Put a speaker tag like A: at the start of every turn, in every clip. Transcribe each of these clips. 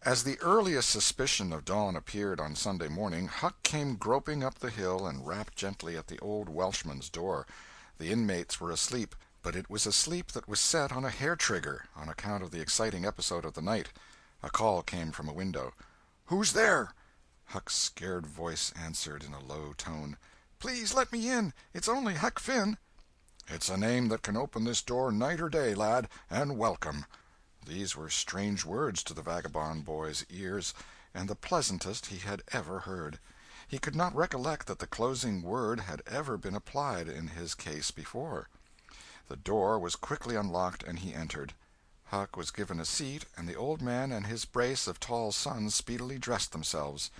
A: As the earliest suspicion of dawn appeared on Sunday morning, Huck came groping up the hill and rapped gently at the old Welshman's door. The inmates were asleep, but it was a sleep that was set on a hair-trigger, on account of the exciting episode of the night. A call came from a window. "Who's there?" Huck's scared voice answered in a low tone. "Please let me in. It's only Huck Finn." "It's a name that can open this door night or day, lad, and welcome." These were strange words to the vagabond boy's ears, and the pleasantest he had ever heard. He could not recollect that the closing word had ever been applied in his case before. The door was quickly unlocked, and he entered. Huck was given a seat, and the old man and his brace of tall sons speedily dressed themselves.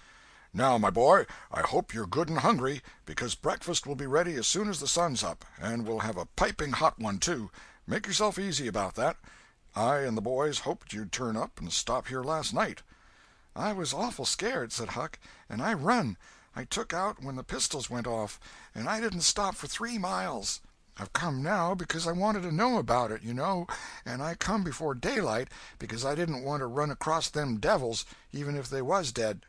A: "Now, my boy, I hope you're good and hungry, because breakfast will be ready as soon as the sun's up, and we'll have a piping hot one, too. Make yourself easy about that. I and the boys hoped you'd turn up and stop here last night."
B: "I was awful scared," said Huck, "and I run. I took out when the pistols went off, and I didn't stop for 3 miles. I've come now because I wanted to know about it, you know, and I come before daylight because I didn't want to run across them devils, even if they was dead."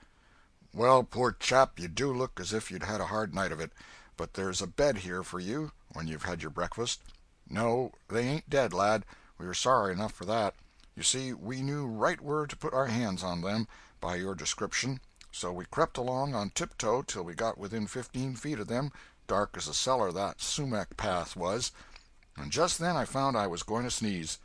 A: "Well, poor chap, you do look as if you'd had a hard night of it. But there's a bed here for you, when you've had your breakfast. No, they ain't dead, lad. We were sorry enough for that. You see, we knew right where to put our hands on them, by your description, so we crept along on tiptoe till we got within 15 feet of them, dark as a cellar that sumac path was, and just then I found I was going to sneeze.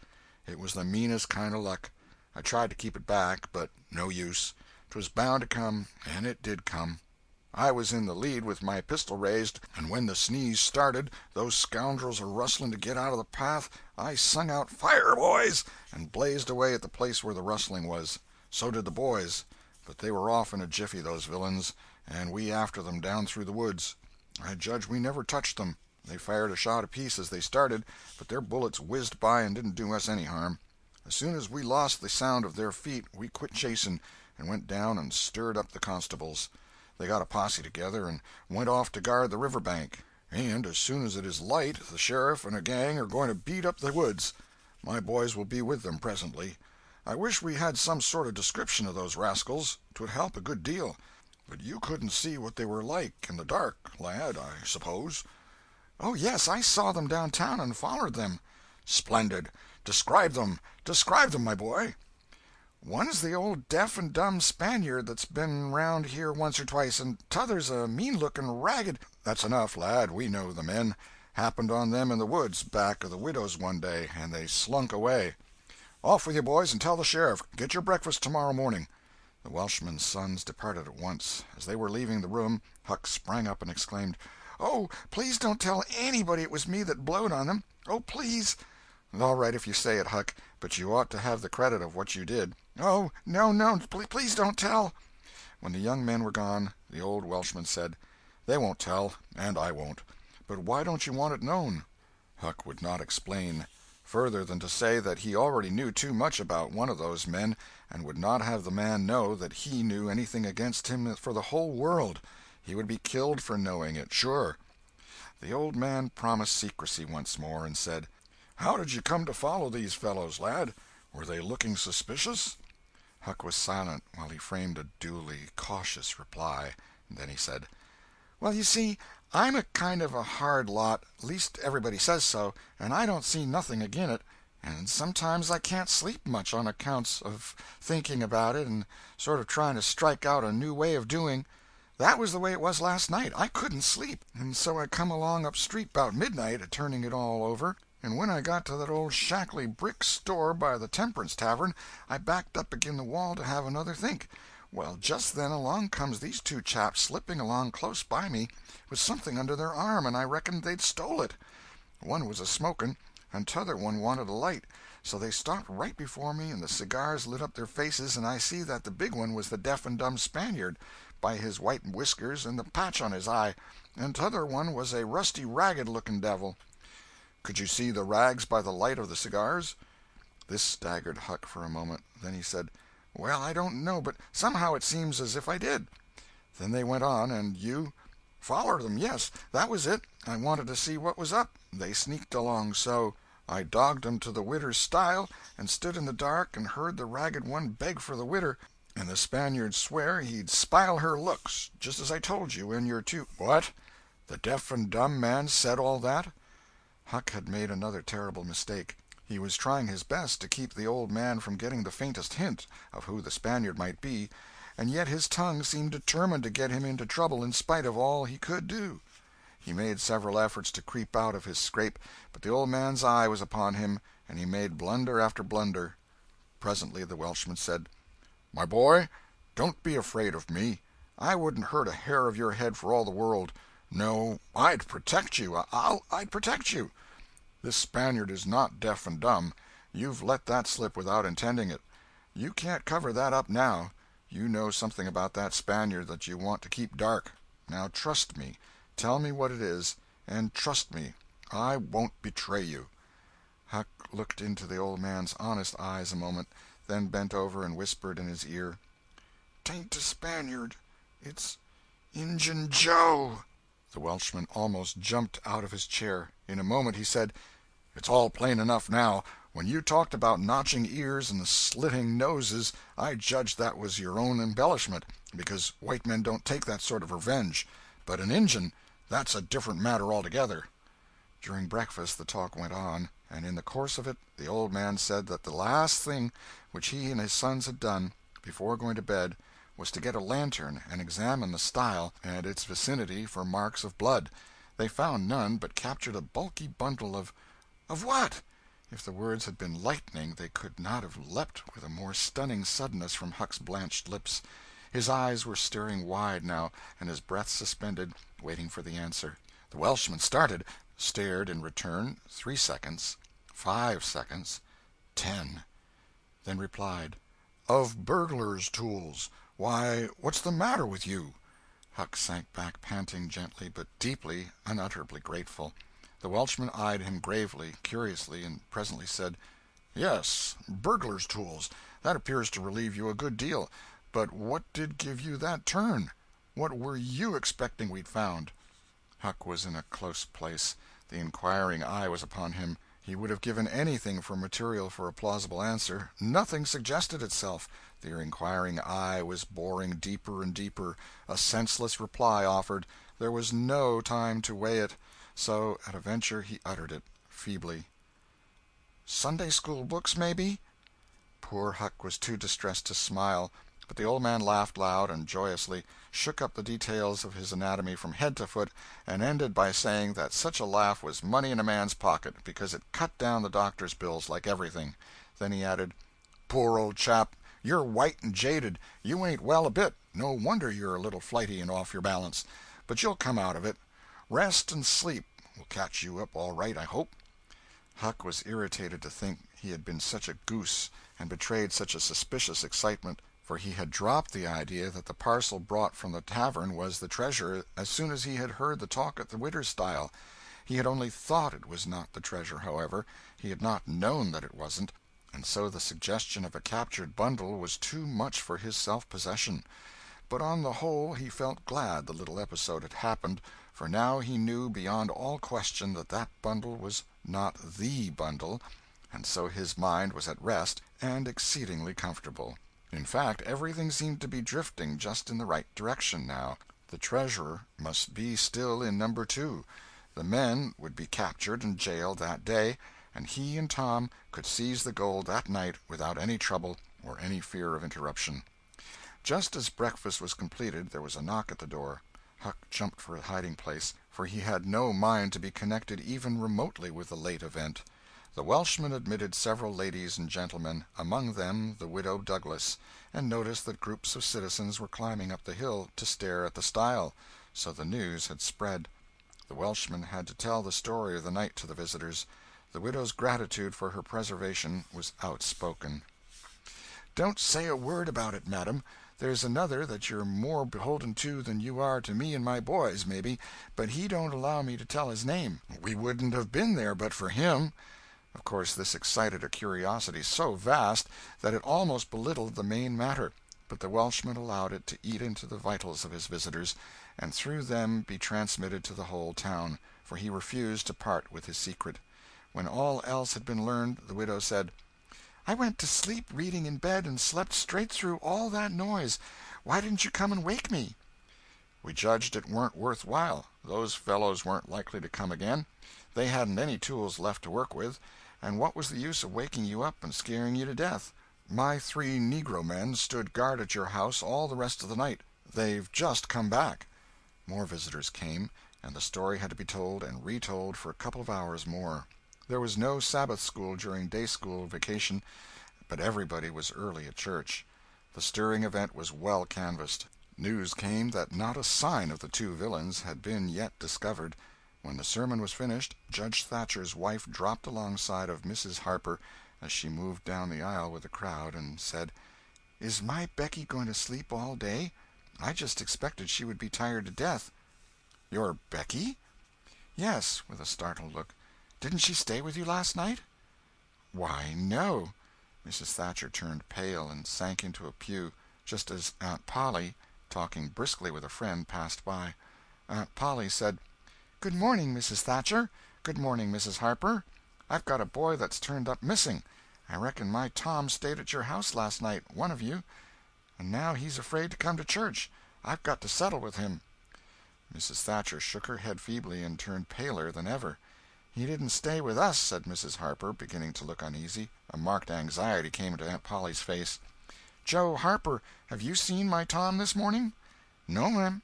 A: It was the meanest kind of luck. I tried to keep it back, but no use. 'Twas bound to come, and it did come. I was in the lead with my pistol raised, and when the sneeze started, those scoundrels a-rustling to get out of the path, I sung out, 'Fire, boys!' and blazed away at the place where the rustling was. So did the boys, but they were off in a jiffy, those villains, and we after them down through the woods. I judge we never touched them. They fired a shot apiece as they started, but their bullets whizzed by and didn't do us any harm. As soon as we lost the sound of their feet, we quit chasing, and went down and stirred up the constables. They got a posse together and went off to guard the river bank, and as soon as it is light the sheriff and a gang are going to beat up the woods. My boys will be with them presently. I wish we had some sort of description of those rascals. 'Twould help a good deal. But you couldn't see what they were like in the dark, lad, I suppose?"
B: "Oh, yes, I saw them downtown and followed them."
A: "Splendid. Describe them. Describe them, my boy."
B: "One's the old deaf and dumb Spaniard that's been round here once or twice, and t'other's a mean-looking, ragged—"
A: "That's enough, lad. We know the men. Happened on them in the woods back of the widow's one day, and they slunk away. Off with you, boys, and tell the sheriff. Get your breakfast tomorrow morning." The Welshman's sons departed at once. As they were leaving the room, Huck sprang up and exclaimed,
B: "Oh, please don't tell anybody it was me that blowed on them. Oh, please."
A: "All right if you say it, Huck, but you ought to have the credit of what you did."
B: "Oh, no, please don't tell."
A: When the young men were gone, the old Welshman said, "They won't tell, and I won't. But why don't you want it known?" Huck would not explain, further than to say that he already knew too much about one of those men, and would not have the man know that he knew anything against him for the whole world. He would be killed for knowing it, sure. The old man promised secrecy once more, and said, "How did you come to follow these fellows, lad? Were they looking suspicious?" Huck was silent while he framed a duly cautious reply. Then he said,
B: "Well, you see, I'm a kind of a hard lot, least everybody says so, and I don't see nothing agin it, and sometimes I can't sleep much on accounts of thinking about it and sort of trying to strike out a new way of doing. That was the way it was last night. I couldn't sleep, and so I come along up street 'bout midnight, a-turning it all over, and when I got to that old shackly brick store by the Temperance Tavern, I backed up agin the wall to have another think. Well, just then along comes these two chaps slipping along close by me, with something under their arm, and I reckoned they'd stole it. One was a-smoking, and t'other one wanted a light, so they stopped right before me, and the cigars lit up their faces, and I see that the big one was the deaf and dumb Spaniard, by his white whiskers and the patch on his eye, and t'other one was a rusty, ragged-looking devil."
A: "Could you see the rags by the light of the cigars?" This staggered Huck for a moment. Then he said,
B: "Well, I don't know, but somehow it seems as if I did."
A: "Then they went on, and you—"
B: "Follered them, yes. That was it. I wanted to see what was up. They sneaked along so. I dogged 'em to the widder's stile, and stood in the dark and heard the ragged one beg for the widder. and the Spaniards swear he'd spile her looks, just as I told you, and you're too—" "What? The deaf and dumb man said all that?" Huck had made another terrible mistake. He was trying his best to keep the old man from getting the faintest hint of who the Spaniard might be, and yet his tongue seemed determined to get him into trouble in spite of all he could do. He made several efforts to creep out of his scrape, but the old man's eye was upon him, and he made blunder after blunder. Presently the Welshman said: "My boy, don't be afraid of me. I wouldn't hurt a hair of your head for all the world. No, I'd protect you. I'd protect you. This Spaniard is not deaf and dumb. You've let that slip without intending it. You can't cover that up now. You know something about that Spaniard that you want to keep dark. Now trust me. Tell me what it is, and trust me. I won't betray you." Huck looked into the old man's honest eyes a moment, then bent over and whispered in his ear: "'Tain't a Spaniard. It's Injun Joe." The Welshman almost jumped out of his chair. In a moment he said: "It's all plain enough now. When you talked about notching ears and slitting noses, I judged that was your own embellishment, because white men don't take that sort of revenge. But an Injun, that's a different matter altogether." During breakfast the talk went on, and in the course of it the old man said that the last thing which he and his sons had done, before going to bed, was to get a lantern and examine the stile and its vicinity for marks of blood. They found none, but captured a bulky bundle of what? If the words had been lightning they could not have leapt with a more stunning suddenness from Huck's blanched lips. His eyes were staring wide now, and his breath suspended, waiting for the answer. The Welshman started, stared in return 3 seconds, 5 seconds, 10, then replied: "Of burglars' tools. Why, what's the matter with you?" Huck sank back, panting gently but deeply, unutterably grateful. The Welshman eyed him gravely, curiously, and presently said: "Yes, burglars' tools. That appears to relieve you a good deal. But what did give you that turn? What were you expecting we'd found?" Huck was in a close place. The inquiring eye was upon him. He would have given anything for material for a plausible answer. Nothing suggested itself. The inquiring eye was boring deeper and deeper. A senseless reply offered. There was no time to weigh it. So, at a venture, he uttered it, feebly: "Sunday school books, maybe?" Poor Huck was too distressed to smile, but the old man laughed loud and joyously, shook up the details of his anatomy from head to foot, and ended by saying that such a laugh was money in a man's pocket, because it cut down the doctor's bills like everything. Then he added: "Poor old chap, you're white and jaded. You ain't well a bit. No wonder you're a little flighty and off your balance. But you'll come out of it. Rest and sleep will catch you up all right, I hope." Huck was irritated to think he had been such a goose and betrayed such a suspicious excitement, for he had dropped the idea that the parcel brought from the tavern was the treasure as soon as he had heard the talk at the widow's stile. He had only thought it was not the treasure, however; he had not known that it wasn't, and so the suggestion of a captured bundle was too much for his self-possession. But on the whole he felt glad the little episode had happened, for now he knew beyond all question that that bundle was not the bundle, and so his mind was at rest and exceedingly comfortable. In fact, everything seemed to be drifting just in the right direction now. The treasure must be still in number 2. The men would be captured and jailed that day, and he and Tom could seize the gold that night without any trouble or any fear of interruption. Just as breakfast was completed there was a knock at the door. Huck jumped for a hiding-place, for he had no mind to be connected even remotely with the late event. The Welshman admitted several ladies and gentlemen, among them the Widow Douglas, and noticed that groups of citizens were climbing up the hill to stare at the stile. So the news had spread. The Welshman had to tell the story of the night to the visitors. The widow's gratitude for her preservation was outspoken. "Don't say a word about it, madam. There's another that you're more beholden to than you are to me and my boys, maybe, but he don't allow me to tell his name. We wouldn't have been there but for him." Of course this excited a curiosity so vast that it almost belittled the main matter, but the Welshman allowed it to eat into the vitals of his visitors, and through them be transmitted to the whole town, for he refused to part with his secret. When all else had been learned, the widow said: I went to sleep reading in bed and slept straight through all that noise. Why didn't you come and wake me?"
A: "We judged it weren't worth while. Those fellows weren't likely to come again. They hadn't any tools left to work with, and what was the use of waking you up and scaring you to death? My 3 negro men stood guard at your house all the rest of the night. They've just come back." More visitors came, and the story had to be told and retold for a couple of hours more. There was no Sabbath school during day school vacation, but everybody was early at church. The stirring event was well canvassed. News came that not a sign of the 2 villains had been yet discovered. When the sermon was finished, Judge Thatcher's wife dropped alongside of Mrs. Harper as she moved down the aisle with the crowd, and said,
B: "Is my Becky going to sleep all day? I just expected she would be tired to death."
A: "Your Becky?"
B: "Yes," with a startled look. "Didn't she stay with you last night?"
A: "Why, no."
B: Mrs. Thatcher turned pale and sank into a pew, just as Aunt Polly, talking briskly with a friend, passed by. Aunt Polly said, "Good morning, Mrs. Thatcher. Good morning, Mrs. Harper. I've got a boy that's turned up missing. I reckon my Tom stayed at your house last night, one of you, and now he's afraid to come to church. I've got to settle with him." Mrs. Thatcher shook her head feebly and turned paler than ever. "He didn't stay with us," said Mrs. Harper, beginning to look uneasy. A marked anxiety came into Aunt Polly's face. "Joe Harper, have you seen my Tom this morning?" "No, ma'am."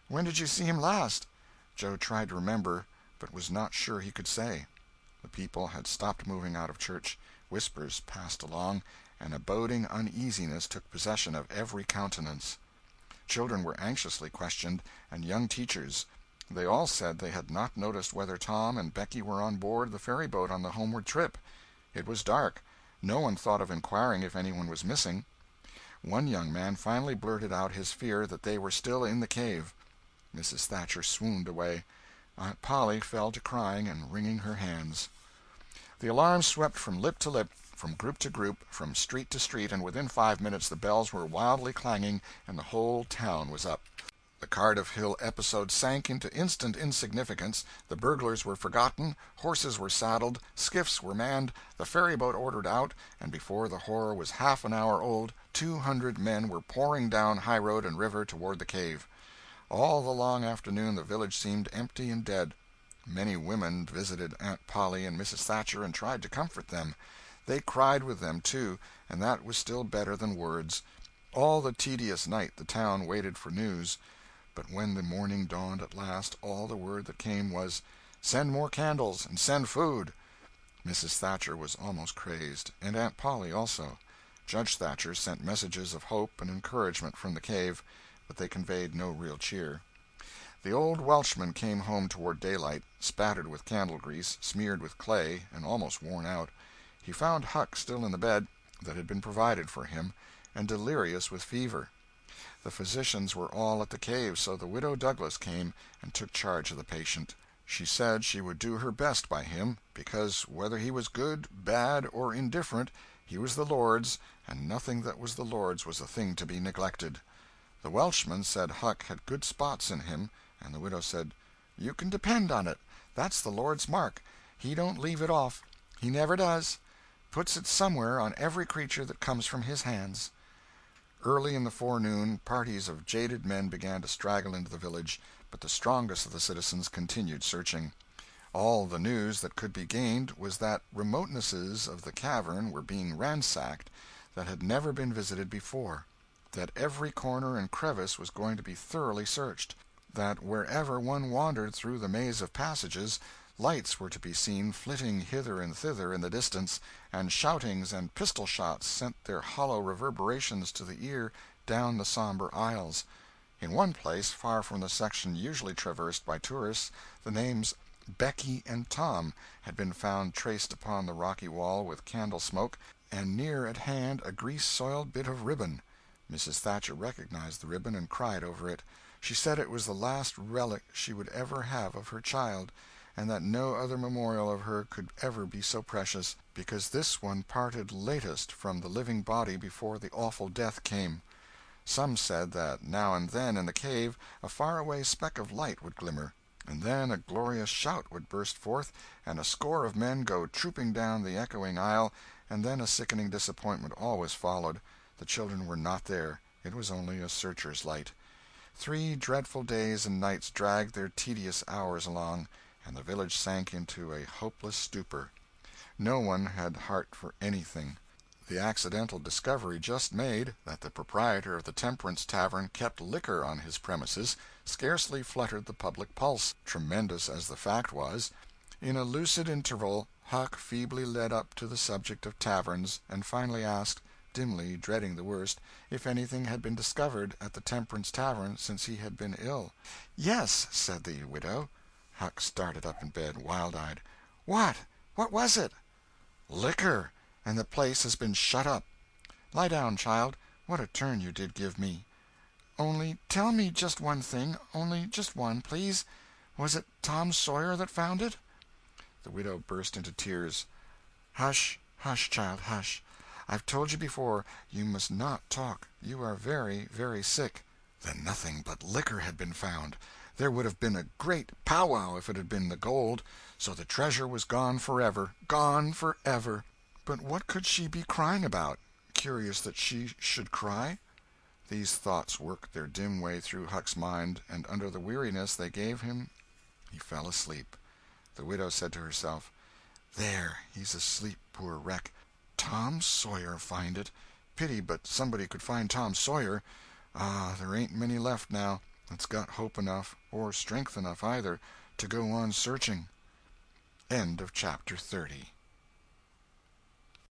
B: "When did you see him last?" Joe tried to remember, but was not sure he could say. The people had stopped moving out of church. Whispers passed along, and a boding uneasiness took possession of every countenance. Children were anxiously questioned, and young teachers. They all said they had not noticed whether Tom and Becky were on board the ferryboat on the homeward trip. It was dark. No one thought of inquiring if anyone was missing. One young man finally blurted out his fear that they were still in the cave. Mrs. Thatcher swooned away. Aunt Polly fell to crying and wringing her hands. The alarm swept from lip to lip, from group to group, from street to street, and within 5 minutes the bells were wildly clanging and the whole town was up. The Cardiff Hill episode sank into instant insignificance, the burglars were forgotten, horses were saddled, skiffs were manned, the ferryboat ordered out, and before the horror was half an hour old 200 men were pouring down high road and river toward the cave. All the long afternoon the village seemed empty and dead. Many women visited Aunt Polly and Mrs. Thatcher and tried to comfort them. They cried with them, too, and that was still better than words. All the tedious night the town waited for news. But when the morning dawned at last, all the word that came was, "Send more candles, and send food." Mrs. Thatcher was almost crazed, and Aunt Polly also. Judge Thatcher sent messages of hope and encouragement from the cave, but they conveyed no real cheer. The old Welshman came home toward daylight, spattered with candle grease, smeared with clay, and almost worn out. He found Huck still in the bed that had been provided for him, and delirious with fever. The physicians were all at the cave, so the Widow Douglas came and took charge of the patient. She said she would do her best by him, because whether he was good, bad, or indifferent, he was the Lord's, and nothing that was the Lord's was a thing to be neglected. The Welshman said Huck had good spots in him, and the widow said, "You can depend on it. That's the Lord's mark. He don't leave it off. He never does. Puts it somewhere on every creature that comes from his hands." Early in the forenoon, parties of jaded men began to straggle into the village, but the strongest of the citizens continued searching. All the news that could be gained was that remotenesses of the cavern were being ransacked that had never been visited before, that every corner and crevice was going to be thoroughly searched, that wherever one wandered through the maze of passages, lights were to be seen flitting hither and thither in the distance, and shoutings and pistol-shots sent their hollow reverberations to the ear down the somber aisles. In one place, far from the section usually traversed by tourists, the names Becky and Tom had been found traced upon the rocky wall with candle smoke, and near at hand a grease-soiled bit of ribbon. Mrs. Thatcher recognized the ribbon and cried over it. She said it was the last relic she would ever have of her child, and that no other memorial of her could ever be so precious, because this one parted latest from the living body before the awful death came. Some said that now and then in the cave a far-away speck of light would glimmer, and then a glorious shout would burst forth, and a score of men go trooping down the echoing aisle, and then a sickening disappointment always followed. The children were not there. It was only a searcher's light. 3 dreadful days and nights dragged their tedious hours along, and the village sank into a hopeless stupor. No one had heart for anything. The accidental discovery just made, that the proprietor of the Temperance Tavern kept liquor on his premises, scarcely fluttered the public pulse, tremendous as the fact was. In a lucid interval, Huck feebly led up to the subject of taverns, and finally asked, dimly dreading the worst, if anything had been discovered at the Temperance Tavern since he had been ill. "Yes," said the widow. Huck started up in bed, wild-eyed. "What? What was it?" "Liquor, and the place has been shut up." "Lie down, child. What a turn you did give me. Only tell me just one thing, only just one, please. Was it Tom Sawyer that found it?" The widow burst into tears. "Hush, hush, child, hush. I've told you before, you must not talk. You are very, very sick." Then nothing but liquor had been found. There would have been a great powwow if it had been the gold. So the treasure was gone forever, gone forever. But what could she be crying about? Curious that she should cry. These thoughts worked their dim way through Huck's mind, and under the weariness they gave him he fell asleep. The widow said to herself, "There, he's asleep, poor wreck. Tom Sawyer find it. Pity but somebody could find Tom Sawyer. Ah, there ain't many left now that's got hope enough, or strength enough either, to go on searching." End of chapter 30.